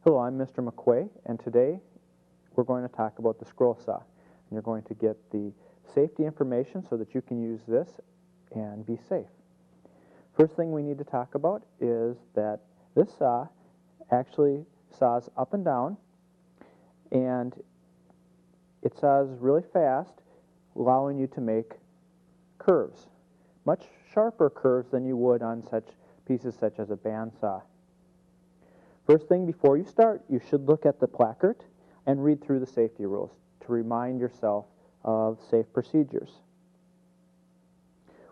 Hello, I'm Mr. McQuay, and today we're going to talk about the scroll saw. And you're going to get the safety information so that you can use this and be safe. First thing we need to talk about is that this saw actually saws up and down, and it saws really fast, allowing you to make curves, much sharper curves than you would on such pieces such as a bandsaw. First thing before you start, you should look at the placard and read through the safety rules to remind yourself of safe procedures.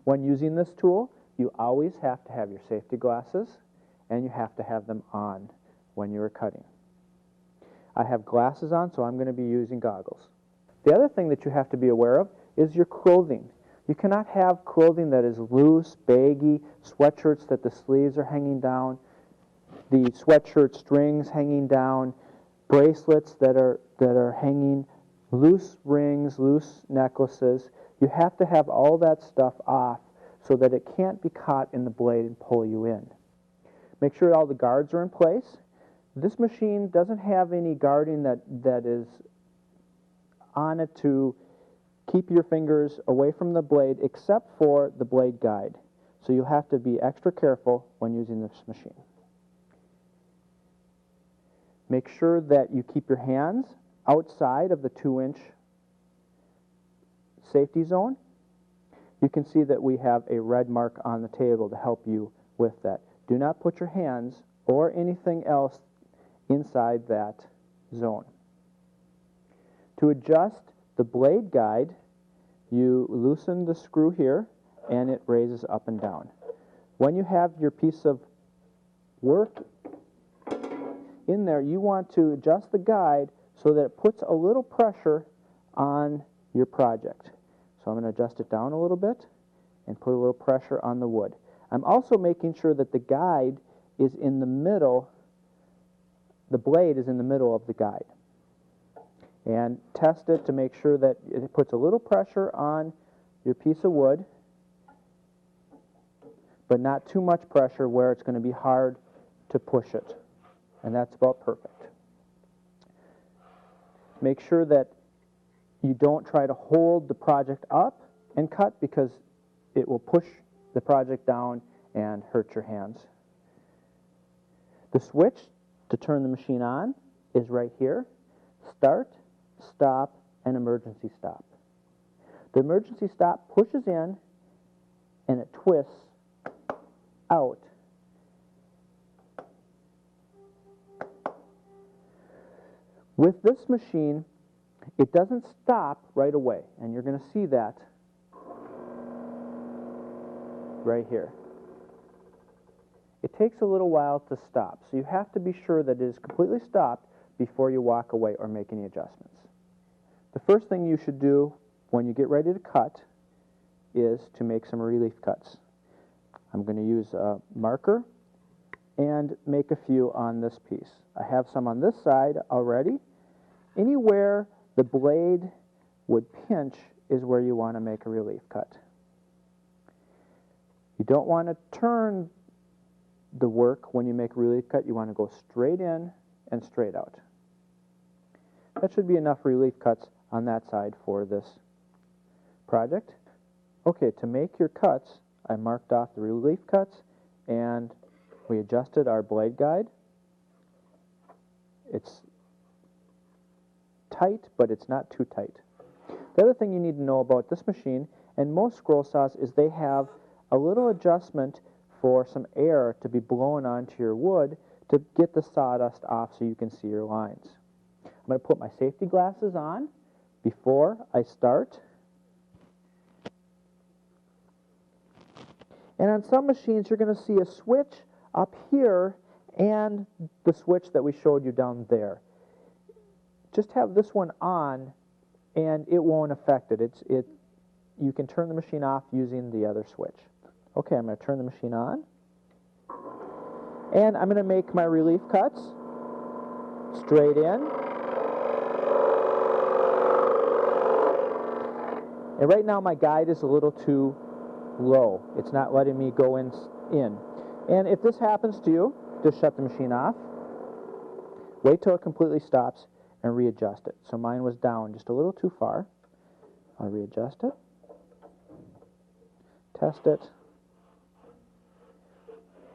When using this tool, you always have to have your safety glasses and you have to have them on when you are cutting. I have glasses on, so I'm going to be using goggles. The other thing that you have to be aware of is your clothing. You cannot have clothing that is loose, baggy, sweatshirts that the sleeves are hanging down, the sweatshirt strings hanging down, bracelets that are hanging, loose rings, loose necklaces. You have to have all that stuff off so that it can't be caught in the blade and pull you in. Make sure all the guards are in place. This machine doesn't have any guarding that is on it to keep your fingers away from the blade except for the blade guide. So you have to be extra careful when using this machine. Make sure that you keep your hands outside of the 2-inch safety zone. You can see that we have a red mark on the table to help you with that. Do not put your hands or anything else inside that zone. To adjust the blade guide, you loosen the screw here and it raises up and down. When you have your piece of work in there, you want to adjust the guide so that it puts a little pressure on your project. So I'm going to adjust it down a little bit and put a little pressure on the wood. I'm also making sure that the guide is in the middle, the blade is in the middle of the guide. And test it to make sure that it puts a little pressure on your piece of wood, but not too much pressure where it's going to be hard to push it. And that's about perfect. Make sure that you don't try to hold the project up and cut because it will push the project down and hurt your hands. The switch to turn the machine on is right here. Start, stop, and emergency stop. The emergency stop pushes in and it twists out. With this machine, it doesn't stop right away, and you're going to see that right here. It takes a little while to stop, so you have to be sure that it is completely stopped before you walk away or make any adjustments. The first thing you should do when you get ready to cut is to make some relief cuts. I'm going to use a marker and make a few on this piece. I have some on this side already. Anywhere the blade would pinch is where you want to make a relief cut. You don't want to turn the work when you make a relief cut. You want to go straight in and straight out. That should be enough relief cuts on that side for this project. Okay, to make your cuts, I marked off the relief cuts and we adjusted our blade guide. It's tight, but it's not too tight. The other thing you need to know about this machine and most scroll saws is they have a little adjustment for some air to be blown onto your wood to get the sawdust off so you can see your lines. I'm going to put my safety glasses on before I start. And on some machines you're going to see a switch up here and the switch that we showed you down there. Just have this one on and it won't affect it. You can turn the machine off using the other switch. Okay, I'm going to turn the machine on. And I'm going to make my relief cuts straight in. And right now my guide is a little too low. It's not letting me go in. And if this happens to you, just shut the machine off. Wait till it completely stops and readjust it. So mine was down just a little too far. I'll readjust it, test it,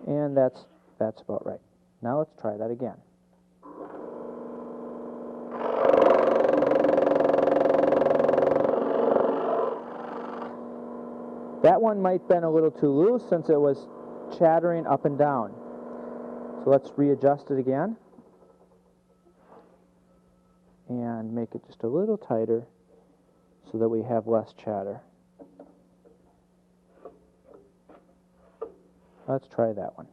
and that's about right. Now let's try that again. That one might have been a little too loose since it was chattering up and down. So let's readjust it again and make it just a little tighter so that we have less chatter. Let's try that one.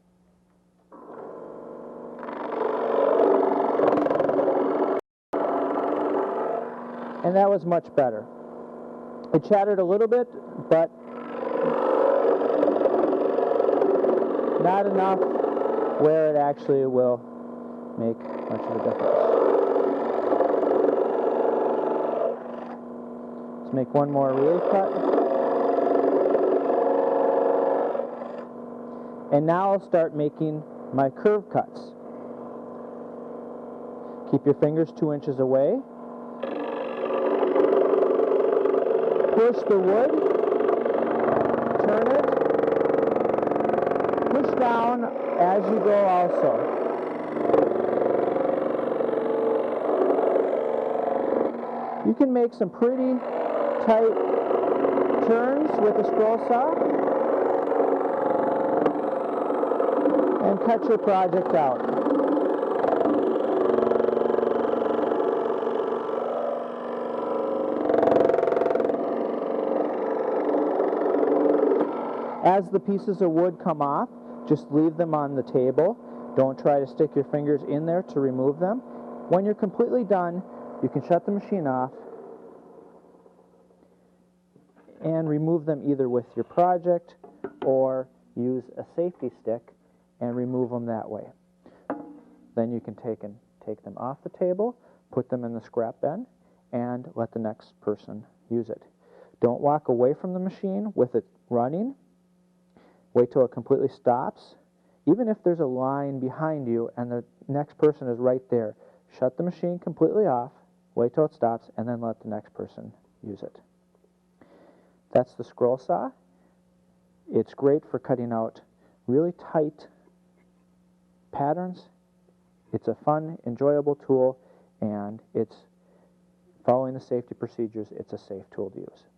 And that was much better. It chattered a little bit, but not enough where it actually will make much of a difference. Let's make one more relief cut. And now I'll start making my curve cuts. Keep your fingers 2 inches away. Push the wood, turn it, push down as you go also. You can make some pretty tight turns with a scroll saw and cut your project out. As the pieces of wood come off, just leave them on the table. Don't try to stick your fingers in there to remove them. When you're completely done, you can shut the machine off and remove them either with your project or use a safety stick and remove them that way. Then you can take them off the table, put them in the scrap bin, and let the next person use it. Don't walk away from the machine with it running. Wait till it completely stops. Even if there's a line behind you and the next person is right there, shut the machine completely off, wait till it stops, and then let the next person use it. That's the scroll saw. It's great for cutting out really tight patterns. It's a fun, enjoyable tool, and it's following the safety procedures. It's a safe tool to use.